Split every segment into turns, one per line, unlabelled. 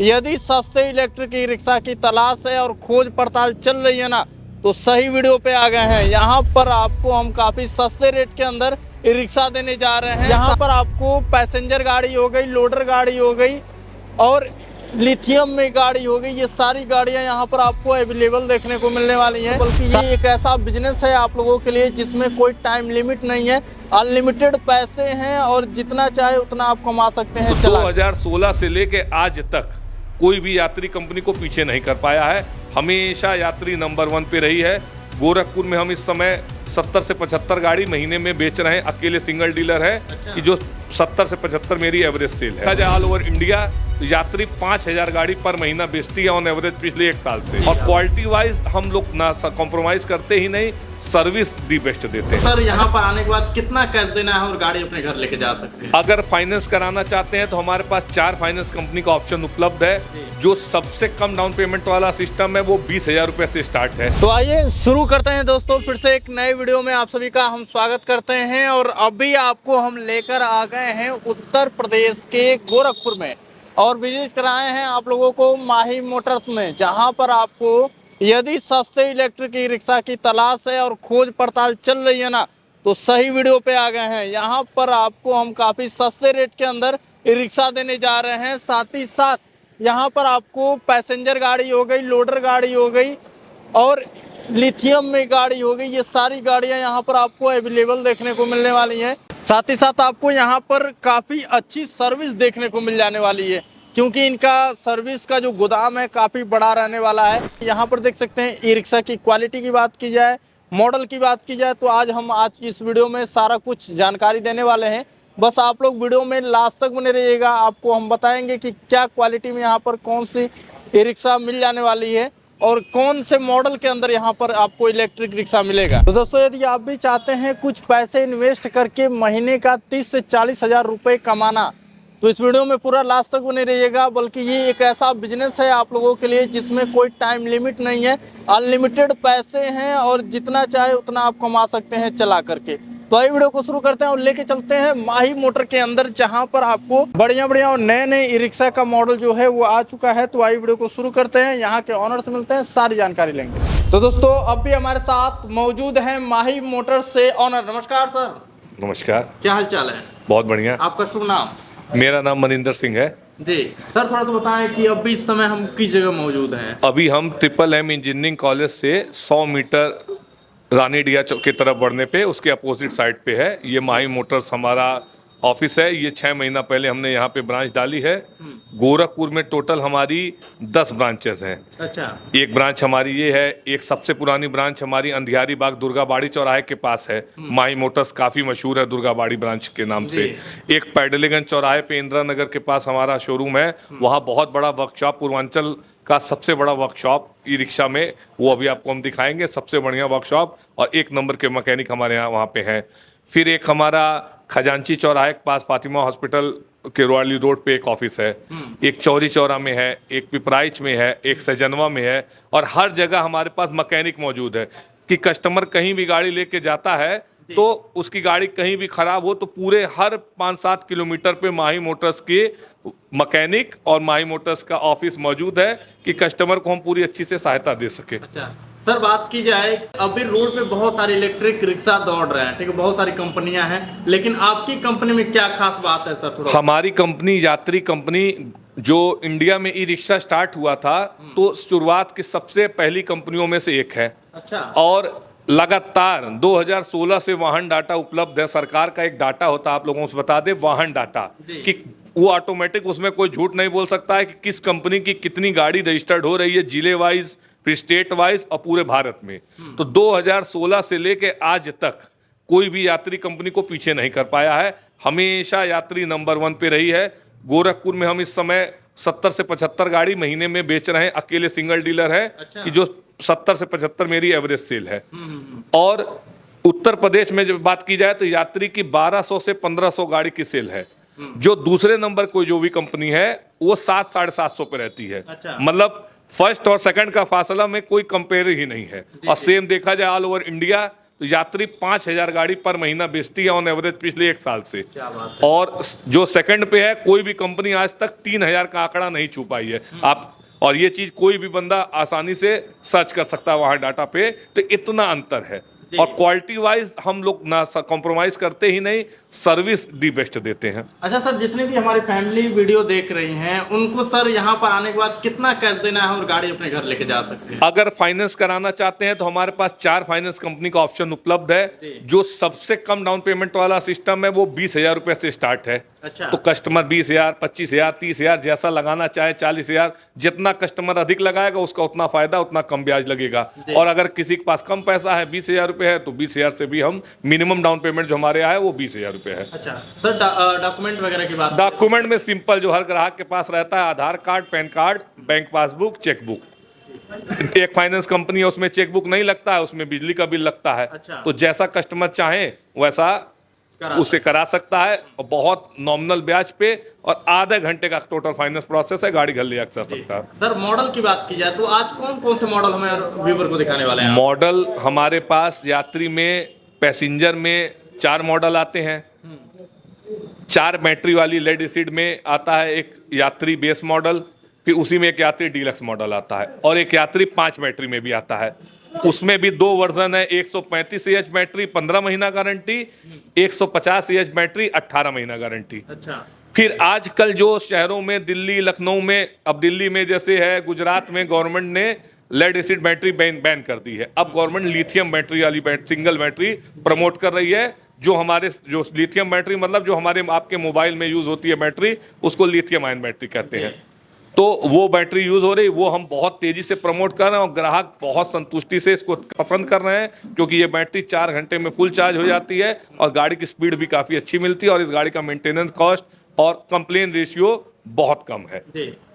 यदि सस्ते electric e rickshaw की तलाश है और खोज पड़ताल चल रही है ना, तो सही वीडियो पे आ गए हैं। यहाँ पर आपको हम काफी सस्ते रेट के अंदर ई रिक्शा देने जा रहे हैं। यहाँ पर आपको पैसेंजर गाड़ी हो गई, लोडर गाड़ी हो गई और लिथियम में गाड़ी हो गई, ये सारी गाड़ियां यहाँ पर आपको अवेलेबल देखने को मिलने वाली हैं। बल्कि ये एक ऐसा बिजनेस है आप लोगों के लिए जिसमें कोई टाइम लिमिट नहीं है, अनलिमिटेड पैसे हैं और जितना चाहे उतना आप कमा सकते हैं।
2016 से लेके आज तक कोई भी यात्री कंपनी को पीछे नहीं कर पाया है, हमेशा यात्री नंबर 1 पे रही है। गोरखपुर में हम इस समय 70 से 75 गाड़ी महीने में बेच रहे हैं, अकेले सिंगल डीलर है कि जो 70 से 75 मेरी एवरेज सेल है। ऑल ओवर इंडिया यात्री 5000 गाड़ी पर महीना बेचती है ऑन एवरेज पिछले 1 साल से। और क्वालिटी वाइज हम लोग ना कॉम्प्रोमाइज करते ही नहीं, सर्विस दी बेस्ट देते हैं।
सर यहाँ पर आने के बाद कितना कैश देना है और गाड़ी अपने घर लेके जा सकते हैं?
अगर फाइनेंस कराना चाहते हैं तो हमारे पास 4 फाइनेंस कंपनी का ऑप्शन उपलब्ध है। जो सबसे कम डाउन पेमेंट वाला सिस्टम है वो 20,000 रुपए से स्टार्ट है।
तो आइए शुरू करते हैं दोस्तों, फिर से एक नए वीडियो में आप सभी का हम स्वागत करते हैं। और अभी आपको हम लेकर आ गए हैं उत्तर प्रदेश के गोरखपुर में और विजिट कराए हैं आप लोगों को माही मोटर्स में, जहां पर आपको यदि सस्ते इलेक्ट्रिक ई रिक्शा की तलाश है और खोज पड़ताल चल रही है ना, तो सही वीडियो पे आ गए हैं। यहाँ पर आपको हम काफ़ी सस्ते रेट के अंदर ई रिक्शा देने जा रहे हैं। साथ ही साथ यहाँ पर आपको पैसेंजर गाड़ी हो गई, लोडर गाड़ी हो गई और लिथियम में गाड़ी हो गई, ये सारी गाड़ियाँ यहाँ पर आपको अवेलेबल देखने को मिलने वाली हैं। साथ ही साथ आपको यहाँ पर काफ़ी अच्छी सर्विस देखने को मिल जाने वाली है, क्योंकि इनका सर्विस का जो गोदाम है काफ़ी बड़ा रहने वाला है। यहाँ पर देख सकते हैं ई रिक्शा की क्वालिटी की बात की जाए, मॉडल की बात की जाए, तो आज इस वीडियो में सारा कुछ जानकारी देने वाले हैं। बस आप लोग वीडियो में लास्ट तक बने रहिएगा, आपको हम बताएंगे कि क्या क्वालिटी में यहाँ पर कौन सी ई रिक्शा मिल जाने वाली है और कौन से मॉडल के अंदर यहाँ पर आपको इलेक्ट्रिक रिक्शा मिलेगा। तो दोस्तों, यदि आप भी चाहते हैं कुछ पैसे इन्वेस्ट करके महीने का 30 से 40 हज़ार रुपये कमाना, तो इस वीडियो में पूरा लास्ट तक बने रहिएगा। बल्कि ये एक ऐसा बिजनेस है आप लोगों के लिए जिसमें कोई टाइम लिमिट नहीं है, अनलिमिटेड पैसे हैं और जितना चाहे उतना आप कमा सकते हैं चला करके। तो आइए वीडियो को शुरू करते हैं और लेके चलते हैं माही मोटर के अंदर, जहां पर आपको बढ़िया और नए ई रिक्शा का मॉडल जो है वो आ चुका है। तो आइए वीडियो को शुरू करते हैं, यहाँ के ऑनर से मिलते हैं, सारी जानकारी लेंगे। तो दोस्तों, अब भी हमारे साथ मौजूद है माही मोटर से ऑनर। नमस्कार सर।
नमस्कार,
क्या हाल चाल है?
बहुत बढ़िया।
आपका शुभ नाम?
मेरा नाम मनिंदर सिंह है
जी। सर थोड़ा सा बताएं कि अभी इस समय हम किस जगह मौजूद हैं?
अभी हम MMM इंजीनियरिंग कॉलेज से 100 मीटर रानीडिया चौक की तरफ बढ़ने पे उसके अपोजिट साइड पे है ये माही मोटर्स हमारा ऑफिस है। ये 6 महीना पहले हमने यहाँ पे ब्रांच डाली है। गोरखपुर में टोटल हमारी 10 ब्रांचेस हैं।
अच्छा।
एक ब्रांच हमारी ये है, एक सबसे पुरानी ब्रांच हमारी अंधियारी बाग दुर्गाबाड़ी चौराहे के पास है। माही मोटर्स काफ़ी मशहूर है दुर्गाबाड़ी ब्रांच के नाम से। एक पैडलीगंज चौराहे पे इंदिरा नगर के पास हमारा शोरूम है, वहाँ बहुत बड़ा वर्कशॉप, पूर्वांचल का सबसे बड़ा वर्कशॉप ई रिक्शा में, वो अभी आपको हम दिखाएंगे। सबसे बढ़िया वर्कशॉप और 1 नंबर के मैकेनिक हमारे यहाँ वहाँ पे हैं। फिर एक हमारा खजांची चौराहे के पास फातिमा हॉस्पिटल के रोवाली रोड पे एक ऑफिस है। एक चौरी चौरा में है, एक पिपराइच में है, एक सजनवा में है। और हर जगह हमारे पास मैकेनिक मौजूद है कि कस्टमर कहीं भी गाड़ी लेके जाता है तो उसकी गाड़ी कहीं भी खराब हो तो पूरे हर 5-7 किलोमीटर पे माही मोटर्स के मैकेनिक और माही मोटर्स का ऑफिस मौजूद है कि कस्टमर को हम पूरी अच्छी से सहायता दे सके।
अच्छा सर, बात की जाए, अभी रोड पे बहुत सारे इलेक्ट्रिक रिक्शा दौड़ रहे हैं, ठीक है, बहुत सारी कंपनियां हैं, लेकिन आपकी कंपनी में क्या खास बात है सर?
हमारी कंपनी यात्री कंपनी, जो इंडिया में ई रिक्शा स्टार्ट हुआ था तो शुरुआत की सबसे पहली कंपनियों में से एक है।
अच्छा।
और लगातार 2016 से वाहन डाटा उपलब्ध है। सरकार का एक डाटा होता है, आप लोगों से बता दें, वाहन डाटा, कि वो ऑटोमेटिक, उसमें कोई झूठ नहीं बोल सकता है कि किस कंपनी की कितनी गाड़ी रजिस्टर्ड हो रही है, जिले वाइज, फिर स्टेट वाइज और पूरे भारत में। तो 2016 से लेके आज तक कोई भी यात्री कंपनी को पीछे नहीं कर पाया है, हमेशा यात्री नंबर 1 पे रही है। गोरखपुर में हम इस समय 70 से 75 गाड़ी महीने में बेच रहे हैं, अकेले सिंगल डीलर है कि जो 70 से 75 मेरी एवरेज सेल है। और उत्तर प्रदेश में जब बात की जाए तो यात्री की 1200 से 1500 गाड़ी की सेल है। जो दूसरे नंबर कोई जो भी कंपनी है वो 700-750 पे रहती है।
अच्छा।
मतलब फर्स्ट और सेकंड का फासला में कोई कंपेयर ही नहीं है। और सेम देखा जाए ऑल ओवर इंडिया तो यात्री 5,000 गाड़ी पर महीना बेचती है ऑन एवरेज पिछले 1 साल से।
क्या बात है।
और जो सेकंड पे है, कोई भी कंपनी आज तक 3,000 का आंकड़ा नहीं छू पाई है। आप और ये चीज कोई भी बंदा आसानी से सर्च कर सकता है वहां डाटा पे, तो इतना अंतर है। और क्वालिटी वाइज हम लोग ना कॉम्प्रोमाइज करते ही नहीं, सर्विस दी बेस्ट देते हैं।
अच्छा सर, जितने भी हमारी फैमिली वीडियो देख रही हैं उनको सर यहाँ पर आने के बाद कितना कैश देना है और गाड़ी अपने घर लेके जा सकते हैं?
अगर फाइनेंस कराना चाहते हैं तो हमारे पास 4 फाइनेंस कंपनी का ऑप्शन उपलब्ध है। जो सबसे कम डाउन पेमेंट वाला सिस्टम है वो 20,000 रुपए से स्टार्ट है।
अच्छा।
तो कस्टमर 20,000, 25,000, 30,000 जैसा लगाना चाहे, 40,000, जितना कस्टमर अधिक लगाएगा उसका उतना फायदा, उतना कम ब्याज लगेगा। और अगर किसी के पास कम पैसा है, 20,000 रुपए है, तो 20,000 से भी हम मिनिमम डाउन पेमेंट जो हमारे यहाँ है वो 20,000 रुपए है।
अच्छा सर, डॉक्यूमेंट वगैरह की बात?
डॉक्यूमेंट में सिंपल जो हर ग्राहक के पास रहता है, Aadhaar card, PAN card, bank passbook, chequebook. एक फाइनेंस कंपनी है उसमें चेकबुक नहीं लगता है, उसमें बिजली का बिल लगता है।
अच्छा।
तो जैसा कस्टमर चाहे वैसा उसे करा सकता है, और बहुत नॉमिनल ब्याज पे, और आधे घंटे का टोटल फाइनेंस प्रोसेस है, गाड़ी घर ले जा सकता है।
सर मॉडल की बात की जाए तो आज कौन कौन से मॉडल हमें व्यूअर को दिखाने वाले हैं?
मॉडल हमारे पास यात्री में, पैसेंजर में 4 मॉडल आते हैं। 4 बैटरी वाली लेड एसिड में आता है एक यात्री बेस मॉडल, फिर उसी में एक यात्री डीलक्स मॉडल आता है, और एक यात्री 5 बैटरी में भी आता है। उसमें भी 2 वर्जन है, 135 एच बैटरी 15 महीना गारंटी, 150 एच बैटरी 18 महीना गारंटी।
अच्छा।
फिर आजकल जो शहरों में, दिल्ली, लखनऊ में, अब दिल्ली में जैसे है, गुजरात में गवर्नमेंट ने लेड एसिड बैटरी बैन कर दी है। अब गवर्नमेंट लिथियम बैटरी वाली सिंगल बैटरी प्रमोट कर रही है। जो लिथियम बैटरी मतलब जो हमारे आपके मोबाइल में यूज होती है बैटरी, उसको लिथियम आयन बैटरी कहते हैं। तो वो बैटरी यूज हो रही, वो हम बहुत तेजी से प्रमोट कर रहे हैं, और ग्राहक बहुत संतुष्टि से इसको पसंद कर रहे हैं, क्योंकि ये बैटरी 4 घंटे में फुल चार्ज हो जाती है, और गाड़ी की स्पीड भी काफ़ी अच्छी मिलती है, और इस गाड़ी का मेंटेनेंस कॉस्ट और कंप्लेन रेशियो बहुत कम है।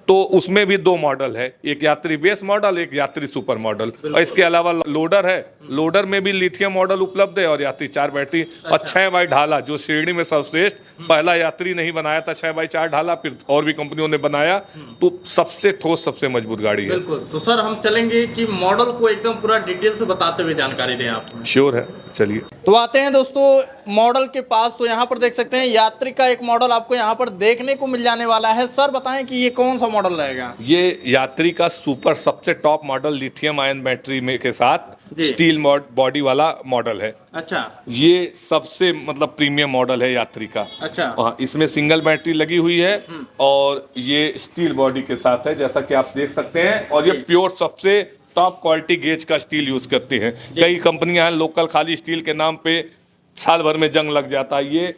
तो उसमें भी 2 मॉडल है, एक यात्री बेस मॉडल, एक यात्री सुपर मॉडल, और इसके अलावा लोडर है। लोडर में भी लिथियम मॉडल उपलब्ध है, और यात्री 4 बैटरी। और 6x ढाला जो श्रेणी में सर्वश्रेष्ठ, पहला यात्री नहीं बनाया था 6x4 ढाला, फिर और भी कंपनियों ने बनाया, तो सबसे ठोस, सबसे मजबूत गाड़ी है।
बिल्कुल। तो सर हम चलेंगे कि मॉडल को एकदम पूरा डिटेल से बताते हुए जानकारी दें आप।
श्योर है, चलिए।
तो आते हैं दोस्तों मॉडल के पास। तो यहाँ पर देख सकते हैं यात्री का एक मॉडल आपको यहाँ पर देखने को मिल जाने वाला है। सर बताएं कि ये कौन सा मॉडल रहेगा?
ये यात्री का सुपर सबसे top model lithium ion battery में के साथ स्टील बॉडी वाला मॉडल है।
अच्छा।
ये सबसे मतलब प्रीमियम मॉडल है यात्री का।
अच्छा।
हाँ, इसमें सिंगल बैटरी लगी हुई है, और ये स्टील बॉडी के साथ है, जैसा कि आप देख सकते हैं। और ये प्योर सबसे टॉप क्वालिटी गेज का स्टील यूज करते हैं। कई कंपनियां हैं लोकल खाली स्टील के नाम पे साल भर में जंग लग जाता है, ये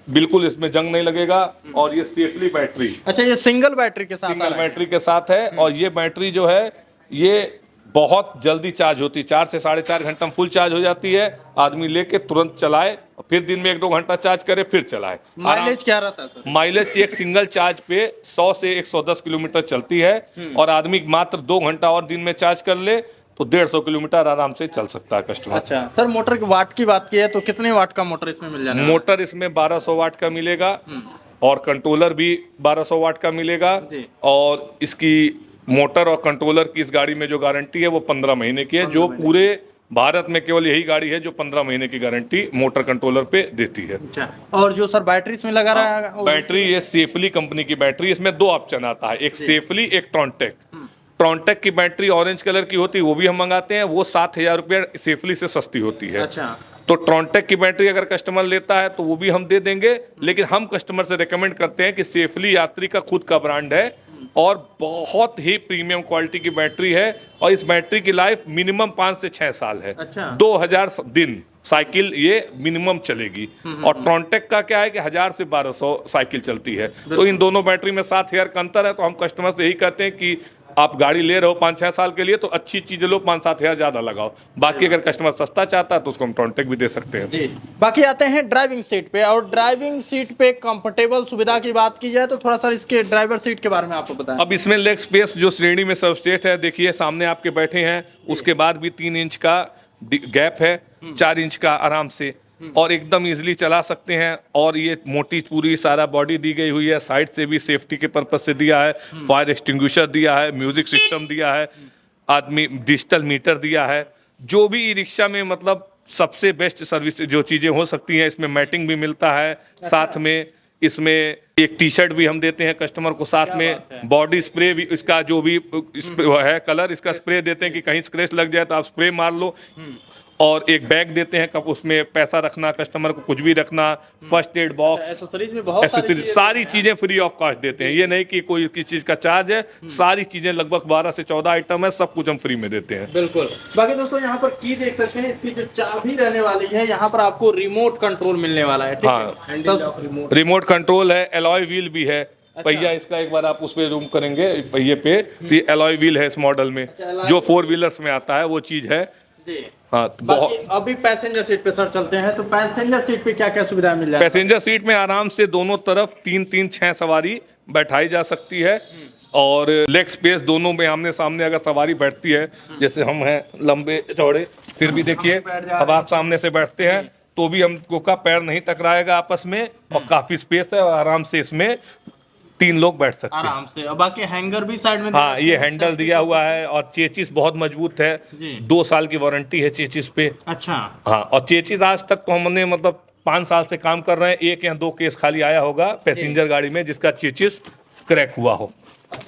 बिल्कुल इसमें जंग नहीं लगेगा। और ये सेफली बैटरी,
अच्छा, ये सिंगल बैटरी के साथ,
सिंगल बैटरी के साथ है। और ये बैटरी जो है ये बहुत जल्दी चार्ज होती है, 4 से 4.5 घंटा में फुल चार्ज हो जाती है। आदमी लेके तुरंत चलाए, फिर दिन में 1-2 घंटा चार्ज करे, फिर चलाए।
माइलेज क्या रहता है सर?
माइलेज एक सिंगल चार्ज पे 100 से 110 किलोमीटर चलती है, और आदमी मात्र 2 घंटा और दिन में चार्ज कर ले तो 150 किलोमीटर आराम से चल सकता है कस्टमर।
अच्छा सर, मोटर की वाट की बात की है तो कितने वाट का मोटर इसमें मिल जाएगा?
मोटर इसमें 1200 वाट का मिलेगा, और कंट्रोलर भी 1200 वाट का मिलेगा। और इसकी मोटर और कंट्रोलर की इस गाड़ी में जो गारंटी है वो 15 महीने की है, जो पूरे भारत में केवल यही गाड़ी है जो 15 महीने की गारंटी मोटर कंट्रोलर पे देती है।
अच्छा। और जो सर बैटरी इसमें लगा रहा है,
बैटरी ये सेफली कंपनी की बैटरी, इसमें 2 ऑप्शन आता है, एक सेफली, एक ट्रॉन्टेक। ट्रॉन्टेक की बैटरी ऑरेंज कलर की होती है, वो भी हम मंगाते हैं, वो 7,000 रुपया सेफली से सस्ती होती है।
अच्छा।
तो ट्रॉन्टेक की बैटरी अगर कस्टमर लेता है तो वो भी हम दे देंगे, लेकिन हम कस्टमर से रेकमेंड करते हैं कि सेफली यात्री का खुद का ब्रांड है, और बहुत ही प्रीमियम क्वालिटी की बैटरी है, और इस बैटरी की लाइफ मिनिमम 5 से 6 साल है।
अच्छा।
2000 दिन साइकिल ये मिनिमम चलेगी। और ट्रॉन्टेक का क्या है कि 1000 से 1200 साइकिल चलती है। तो इन दोनों बैटरी में 7,000 का अंतर है। तो हम कस्टमर से यही कहते हैं कि आप गाड़ी ले रहे हो 5-6 साल के लिए तो अच्छी चीजें लो, 5-7 हज़ार ज्यादा लगाओ। बाकी अगर कस्टमर सस्ता चाहता है तो उसको हम ट्रॉन्टेक भी दे सकते हैं।
जी। बाकी आते हैं ड्राइविंग सीट पे, और ड्राइविंग सीट पे कंफर्टेबल सुविधा की बात की जाए तो थोड़ा सा इसके ड्राइवर सीट के बारे में आपको बताएं।
अब इसमें लेग स्पेस जो श्रेणी में सर्वश्रेष्ठ है, देखिए सामने आपके बैठे हैं, उसके बाद भी 3 इंच का गैप है, 4 इंच का आराम से, और एकदम इजीली चला सकते हैं। और ये मोटी पूरी सारा बॉडी दी गई हुई है, साइड से भी सेफ्टी के पर्पज से दिया है, फायर एक्सटिंग्विशर दिया है, म्यूजिक सिस्टम दिया है, आदमी डिजिटल मीटर दिया है। जो भी ई रिक्शा में मतलब सबसे बेस्ट सर्विस जो चीज़ें हो सकती हैं, इसमें मैटिंग भी मिलता है, साथ में इसमें एक टी शर्ट भी हम देते हैं कस्टमर को, साथ में बॉडी स्प्रे भी, इसका जो भी है कलर, इसका स्प्रे देते हैं कि कहीं स्क्रैच लग जाए तो आप स्प्रे मार लो। और एक बैग देते हैं, कब उसमें पैसा रखना, कस्टमर को कुछ भी रखना, फर्स्ट एड बॉक्स,
एसेसरीज में बहुत
एसेसरीज, सारी चीजें फ्री ऑफ कॉस्ट देते हैं। ये नहीं कि कोई किसी चीज का चार्ज है, सारी चीजें लगभग 12 से 14 आइटम है, सब कुछ हम फ्री में देते हैं।
बिल्कुल। बाकी दोस्तों यहाँ पर की देख सकते हैं, इसकी जो चाबी रहने वाली है, यहाँ पर आपको रिमोट कंट्रोल मिलने वाला है।
हाँ, रिमोट कंट्रोल है, एलॉय व्हील भी है। पहिया इसका एक बार आप उस पे जूम करेंगे, पहिए पे ये एलॉय व्हील है इस मॉडल में, जो 4 व्हीलर्स में आता है वो चीज है
जी।
हाँ,
बाकी अभी पैसेंजर सीट पे सर चलते हैं, तो पैसेंजर सीट पे क्या क्या सुविधा मिल जाएगी?
पैसेंजर सीट में आराम से दोनों तरफ 3-3, 6 सवारी बैठाई जा सकती है, और लेग स्पेस दोनों में आमने सामने अगर सवारी बैठती है, जैसे हम हैं लंबे चौड़े, फिर भी देखिए अब आप सामने से बैठते हैं तो भी हमको का पैर नहीं टकराएगा आपस में, और काफी स्पेस है, और आराम से इसमें 3 लोग बैठ सकते हैं
आराम से। और बाकी हैंगर भी साइड में,
हाँ, ये हैंडल दिया हुआ है, और चेचिस बहुत मजबूत है, 2 साल की वारंटी है चेचिस पे।
अच्छा
हाँ, और चेचिस आज तक तो हमने मतलब 5 साल से काम कर रहे हैं, 1 या 2 केस खाली आया होगा पैसेंजर गाड़ी में जिसका चेचिस क्रैक हुआ हो।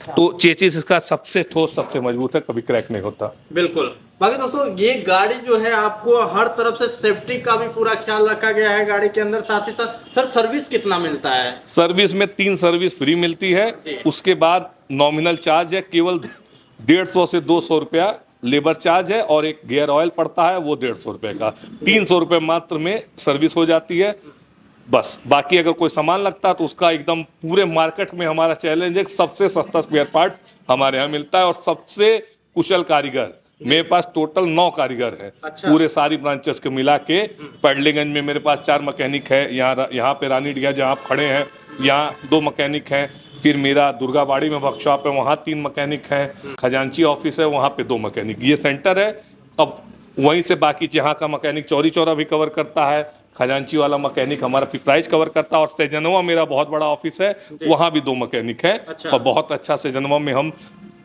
तो चेचिस इसका सबसे ठोस, सबसे मजबूत है, कभी क्रैक नहीं होता।
बिल्कुल। बाकी दोस्तों ये गाड़ी जो है, आपको हर तरफ से सेफ्टी का भी पूरा ख्याल रखा गया है गाड़ी के अंदर। साथ ही साथ सर सर्विस कितना मिलता है?
सर्विस में 3 सर्विस फ्री मिलती है, उसके बाद नॉमिनल चार्ज है, केवल 150 से 200 रुपया लेबर चार्ज है, और एक गियर ऑयल पड़ता है वो 150 रुपये का, 300 रुपये मात्र में सर्विस हो जाती है बस। बाकी अगर कोई सामान लगता है तो उसका एकदम पूरे मार्केट में हमारा चैलेंज है, सबसे सस्ता स्पेयर पार्ट्स हमारे यहाँ मिलता है, और सबसे कुशल कारीगर। मेरे पास टोटल 9 कारीगर हैं।
अच्छा।
पूरे सारी ब्रांचेस के मिला के। पैडलीगंज में मेरे पास 4 मैकेनिक है, यहाँ पे रानीडीहा जहाँ आप खड़े हैं यहाँ 2 मैकेनिक हैं, फिर मेरा दुर्गाबाड़ी में वर्कशॉप है वहाँ 3 मैकेनिक हैं, खजांची ऑफिस है वहाँ पे 2 मैकेनिक, ये सेंटर है। अब वहीं से बाकी जहाँ का मैकेनिक चौरी चौरा भी कवर करता है, खजांची वाला मैकेनिक हमारा पिपराइज कवर करता है, और सेजनवा मेरा बहुत बड़ा ऑफिस है, वहाँ भी 2 मैकेनिक हैं।
अच्छा।
और बहुत अच्छा सेजनवा में हम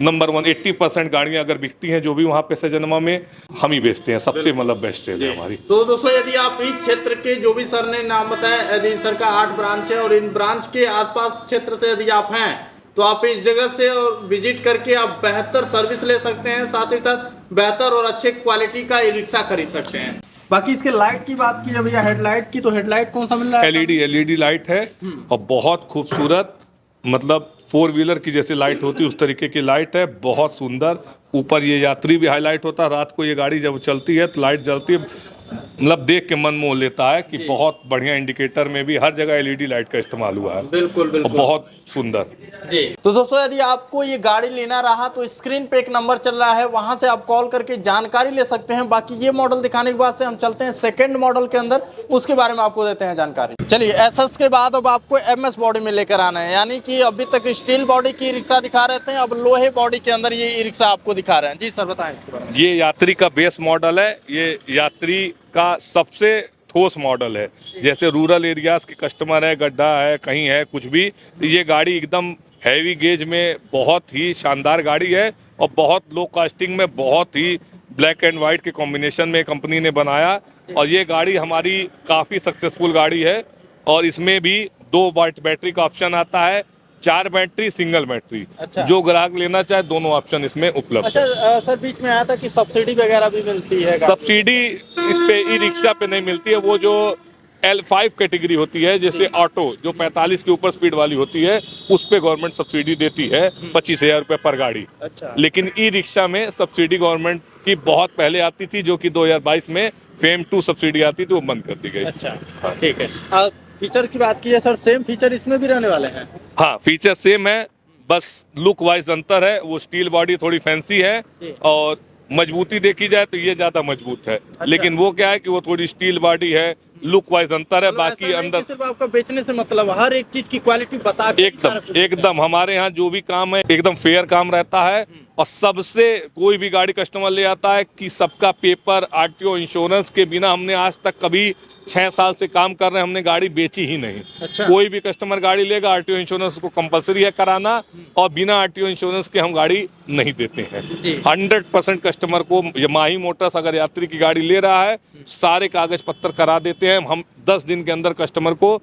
नंबर 1, 80% गाड़ियां अगर बिकती हैं जो भी वहाँ पे सेजनवा में, हम ही बेचते हैं, सबसे मतलब बेस्ट सेल है हमारी।
तो दोस्तों यदि आप इस क्षेत्र के, जो भी सर ने नाम बताया, यदि सर का 8 ब्रांच है, और इन ब्रांच के आसपास क्षेत्र से यदि आप हैं, तो आप इस जगह से विजिट करके आप बेहतर सर्विस ले सकते हैं, साथ ही साथ बेहतर और अच्छे क्वालिटी का ई रिक्शा खरीद सकते हैं। बाकी इसके लाइट की बात की भैया, हेडलाइट की, तो हेडलाइट कौन सा मिल रहा है?
एलईडी लाइट है, और बहुत खूबसूरत, मतलब 4 व्हीलर की जैसे लाइट होती है उस तरीके की लाइट है, बहुत सुंदर। ऊपर ये यात्री भी हाईलाइट होता है, रात को ये गाड़ी जब चलती है तो लाइट जलती है, मतलब देख के मन मोह लेता है कि बहुत बढ़िया। इंडिकेटर में भी हर जगह एलईडी लाइट का इस्तेमाल हुआ है।
बिल्कुल बिल्कुल,
बहुत सुंदर
जी। तो दोस्तों यदि आपको ये गाड़ी लेना रहा तो स्क्रीन पे एक नंबर चल रहा है, वहां से आप कॉल करके जानकारी ले सकते हैं। बाकी ये मॉडल दिखाने के बाद से हम चलते हैं सेकंड मॉडल के अंदर, उसके बारे में आपको देते हैं जानकारी। चलिए, एसएस के बाद अब आपको एमएस बॉडी में लेकर आना है, यानी कि अभी तक स्टील बॉडी की रिक्शा दिखा रहे थे, अब लोहे बॉडी के अंदर ये रिक्शा आपको दिखा रहे हैं। जी सर बताएं इसके बारे में।
ये यात्री का बेस मॉडल है, ये यात्री का सबसे ठोस मॉडल है। जैसे रूरल एरियाज के कस्टमर है, गड्ढा है, कहीं है कुछ भी, ये गाड़ी एकदम हैवी गेज में बहुत ही शानदार गाड़ी है, और बहुत लो कास्टिंग में, बहुत ही ब्लैक एंड वाइट के कॉम्बिनेशन में कंपनी ने बनाया। और ये गाड़ी हमारी काफ़ी सक्सेसफुल गाड़ी है, और इसमें भी 2 बैटरी का ऑप्शन आता है, 4 बैटरी, सिंगल बैटरी।
अच्छा।
जो ग्राहक लेना चाहे दोनों ऑप्शन इसमें उपलब्ध है।
अच्छा सर, बीच में आया था कि सब्सिडी वगैरह भी मिलती है?
सब्सिडी इस पे ई रिक्शा पे नहीं मिलती है, वो जो L5 कैटेगरी होती है, जैसे ऑटो जो 45 के ऊपर स्पीड वाली होती है, उस पे गवर्नमेंट सब्सिडी देती है 25,000 रुपये पर गाड़ी।
अच्छा।
लेकिन ई रिक्शा में सब्सिडी गवर्नमेंट की बहुत पहले आती थी, जो कि 2022 में फेम 2 सब्सिडी आती थी, वो बंद कर दी गई।
अच्छा ठीक है। फीचर की बात की है सर, सेम फीचर इसमें भी रहने वाले हैं?
हाँ, फीचर सेम है, बस लुक वाइज अंतर है। वो स्टील बॉडी थोड़ी फैंसी है, और मजबूती देखी जाए तो ये ज्यादा मजबूत है।
अच्छा।
लेकिन वो क्या है कि वो थोड़ी स्टील बॉडी है, लुक वाइज अंतर है, बाकी अंदर
सिर्फ आपका बेचने से मतलब, हर एक चीज की क्वालिटी बता के
एकदम हमारे यहाँ जो भी काम है एकदम फेयर काम रहता है। और सबसे कोई भी गाड़ी कस्टमर ले आता है कि सबका पेपर, आरटीओ, इंश्योरेंस के बिना हमने आज तक कभी 6 साल से काम कर रहे हैं, हमने गाड़ी बेची ही नहीं।
अच्छा।
कोई भी कस्टमर गाड़ी लेगा, आरटीओ इंश्योरेंस को कंपलसरी है कराना, और बिना आरटीओ इंश्योरेंस के हम गाड़ी नहीं देते हैं।
जी।
100% कस्टमर को माही मोटर्स अगर यात्री की गाड़ी ले रहा है, सारे कागज पत्र करा देते हैं हम। 10 दिन के अंदर कस्टमर को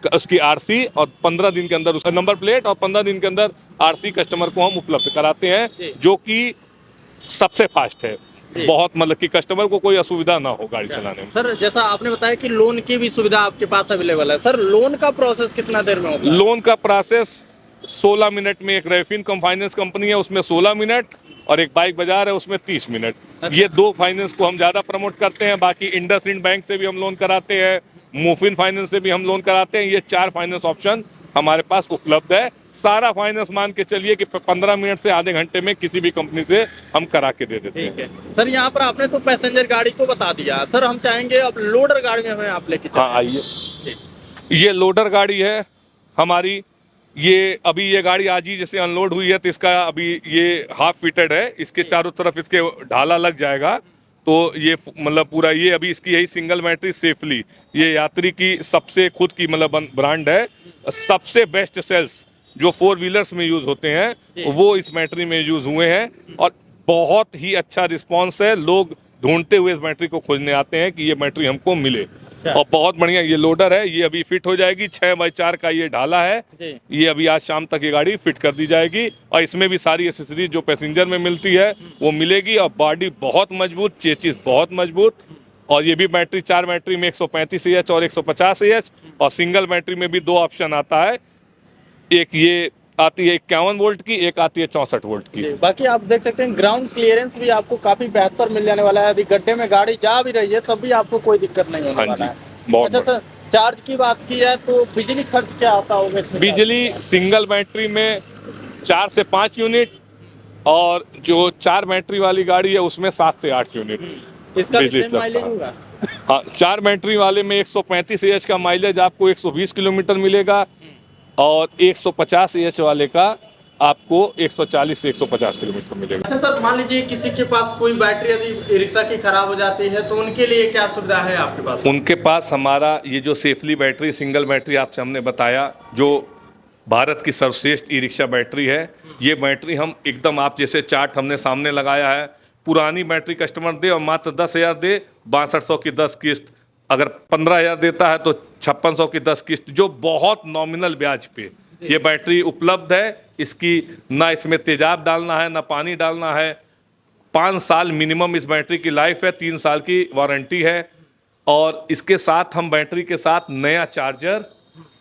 उसकी आरसी और 15 दिन के अंदर उसका नंबर प्लेट और 15 दिन के अंदर आरसी कस्टमर को हम उपलब्ध कराते हैं, जो कि सबसे फास्ट है। बहुत मतलब कि कस्टमर को कोई असुविधा ना हो गाड़ी चलाने में।
सर जैसा आपने बताया कि लोन की भी सुविधा आपके पास अवेलेबल है, सर लोन का प्रोसेस कितना देर में होता है?
लोन का प्रोसेस 16 मिनट में। एक रेफिन कम फाइनेंस कंपनी है, उसमें 16 मिनट, और एक बाइक बाजार है, उसमें 30 मिनट।
अच्छा।
ये 2 फाइनेंस को हम ज़्यादा प्रमोट करते हैं। बाकी इंडसइंड बैंक से भी हम लोन कराते हैं, मूफिन फाइनेंस से भी हम लोन कराते हैं। ये 4 फाइनेंस ऑप्शन हमारे पास उपलब्ध है। सारा फाइनेंस मान के चलिए कि 15 मिनट से आधे घंटे में किसी भी कंपनी से हम करा के दे देते हैं।
ठीक है सर, यहाँ पर आपने तो पैसेंजर गाड़ी को बता दिया, सर हम चाहेंगे अब लोडर गाड़ी में हमें आप लेके चलें।
हाँ आइए। ये लोडर गाड़ी है हमारी। ये अभी ये गाड़ी आज ही जैसे अनलोड हुई है, तो इसका अभी ये हाफ फिटेड है। इसके चारों तरफ इसके ढाला लग जाएगा, तो ये मतलब पूरा ये अभी इसकी यही सिंगल बैटरी सेफली, ये यात्री की सबसे खुद की मतलब ब्रांड है। सबसे बेस्ट सेल्स जो 4 व्हीलर्स में यूज होते हैं वो इस बैटरी में यूज हुए हैं, और बहुत ही अच्छा रिस्पांस है। लोग ढूंढते हुए इस बैटरी को खोजने आते हैं कि ये बैटरी हमको मिले। और बहुत बढ़िया ये लोडर है। ये अभी फिट हो जाएगी। 6x4 का ये ढाला है। ये अभी आज शाम तक ये गाड़ी फिट कर दी जाएगी, और इसमें भी सारी एसेसरीज जो पैसेंजर में मिलती है वो मिलेगी। और बॉडी बहुत मजबूत, चेचिस बहुत मजबूत। और ये भी बैटरी 4 बैटरी में 135 AH और 150 AH, और सिंगल बैटरी में भी 2 ऑप्शन आता है। एक ये आती है 51 वोल्ट की, एक आती है 64 वोल्ट की।
बाकी आप देख सकते हैं ग्राउंड क्लियरेंस भी आपको काफी बेहतर मिल जाने वाला है। यदि गड्ढे में गाड़ी जा भी रही है तब भी आपको कोई दिक्कत नहीं होने वाला है।
बहुत
अच्छा सर, चार्ज की बात की है तो बिजली खर्च क्या आता होगा इसमें?
बिजली सिंगल बैटरी में 4 से 5 यूनिट, और जो 4 बैटरी वाली गाड़ी है उसमें 7 से 8 यूनिट
इसका
बिजली
सेम माइलेज होगा?
हाँ, 4 बैटरी वाले में 135 AH का माइलेज आपको 120 किलोमीटर मिलेगा, और 150 AH वाले का आपको 140 से 150 किलोमीटर मिलेगा।
अच्छा सर, मान लीजिए किसी के पास कोई बैटरी यदि रिक्शा की खराब हो जाती है तो उनके लिए क्या सुविधा है आपके पास?
उनके पास हमारा ये जो सेफली बैटरी सिंगल बैटरी आपसे हमने बताया, जो भारत की सर्वश्रेष्ठ ई रिक्शा बैटरी है, ये बैटरी हम एकदम आप जैसे चार्ट हमने सामने लगाया है, पुरानी बैटरी कस्टमर दे और मात्र 10,000 दे, 6200 की 10 किस्त। अगर 15,000 देता है तो 5600 की 10 किस्त, जो बहुत नॉमिनल ब्याज पे ये बैटरी उपलब्ध है। इसकी ना इसमें तेजाब डालना है, ना पानी डालना है। 5 साल मिनिमम इस बैटरी की लाइफ है, 3 साल की वारंटी है। और इसके साथ हम बैटरी के साथ नया चार्जर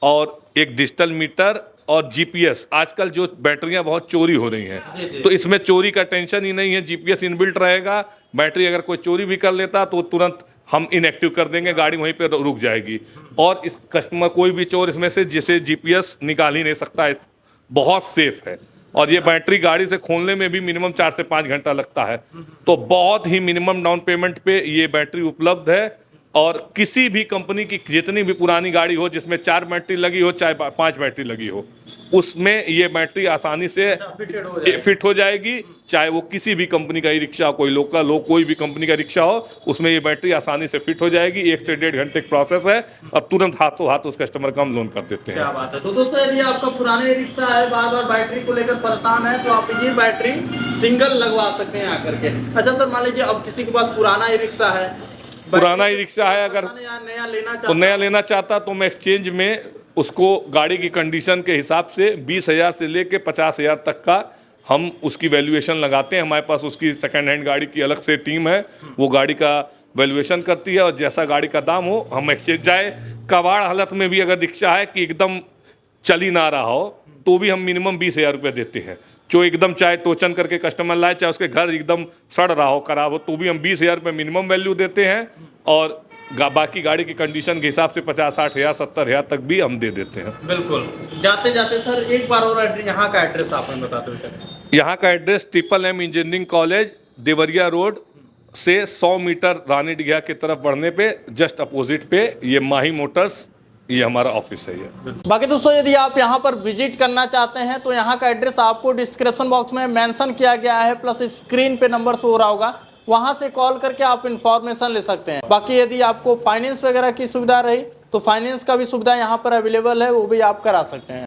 और एक डिजिटल मीटर और जीपीएस, आजकल जो बैटरियां बहुत चोरी हो रही हैं तो इसमें चोरी का टेंशन ही नहीं है। जीपीएस इनबिल्ट रहेगा। बैटरी अगर कोई चोरी भी कर लेता तो तुरंत हम इनएक्टिव कर देंगे, गाड़ी वहीं पे रुक जाएगी। और इस कस्टमर कोई भी चोर इसमें से जिसे जीपीएस निकाल ही नहीं सकता है। बहुत सेफ है। और ये बैटरी गाड़ी से खोलने में भी मिनिमम 4 से 5 घंटा लगता है। तो बहुत ही मिनिमम डाउन पेमेंट पे ये बैटरी उपलब्ध है। और किसी भी कंपनी की जितनी भी पुरानी गाड़ी हो जिसमें 4 बैटरी लगी हो चाहे 5 बैटरी लगी हो, उसमें ये बैटरी आसानी से फिट हो जाएगी। चाहे वो किसी भी कंपनी का ई रिक्शा, कोई लोकल हो, कोई भी कंपनी का रिक्शा हो, उसमें ये बैटरी आसानी से फिट हो जाएगी। 1 से 1.5 घंटे का प्रोसेस है और तुरंत हाथों हाथ उस कस्टमर का हम लोन कर देते हैं।
क्या बात है। तो दोस्तों, यदि आपका पुराने रिक्शा है, बार बार बैटरी को लेकर परेशान है, तो आप ये बैटरी सिंगल लगवा सकते हैं आकर के। अच्छा सर, मान लीजिए अब किसी के पास पुराना ई रिक्शा है,
पुराना ई रिक्शा है, अगर नया लेना चाहता तो मैं एक्सचेंज में उसको गाड़ी की कंडीशन के हिसाब से 20,000 से लेके 50,000 तक का हम उसकी वैल्यूएशन लगाते हैं। हमारे पास उसकी सेकंड हैंड गाड़ी की अलग से टीम है, वो गाड़ी का वैल्यूएशन करती है और जैसा गाड़ी का दाम हो हम एक्सचेंज जाए। कबाड़ हालत में भी अगर रिक्शा है कि एकदम चल ही ना रहा हो तो भी हम मिनिमम 20,000 रुपये देते हैं। जो एकदम चाहे टोचन करके कस्टमर लाए, चाहे उसके घर एकदम सड़ रहा हो, खराब हो, तो भी हम 20,000 रुपये मिनिमम वैल्यू देते हैं। और बाकी गाड़ी की कंडीशन के हिसाब से 50-60,000 70,000 तक भी हम दे देते हैं।
बिल्कुल। जाते जाते सर एक बार और यहाँ का एड्रेस आप हमें बताते हुए।
यहाँ का address MMM engineering college, Deoria road से 100 मीटर रानी डिघा की तरफ बढ़ने पे जस्ट अपोजिट पे ये माही मोटर्स, ये हमारा ऑफिस है। ये
बाकी दोस्तों, यदि आप यहाँ पर विजिट करना चाहते हैं तो यहाँ का एड्रेस आपको डिस्क्रिप्शन बॉक्स में मेंशन किया गया है, प्लस स्क्रीन पे नंबर शो हो रहा होगा, वहां से कॉल करके आप इंफॉर्मेशन ले सकते हैं। बाकी यदि आपको फाइनेंस वगैरह की सुविधा रही तो फाइनेंस का भी सुविधा यहाँ पर अवेलेबल है, वो भी आप करा सकते हैं।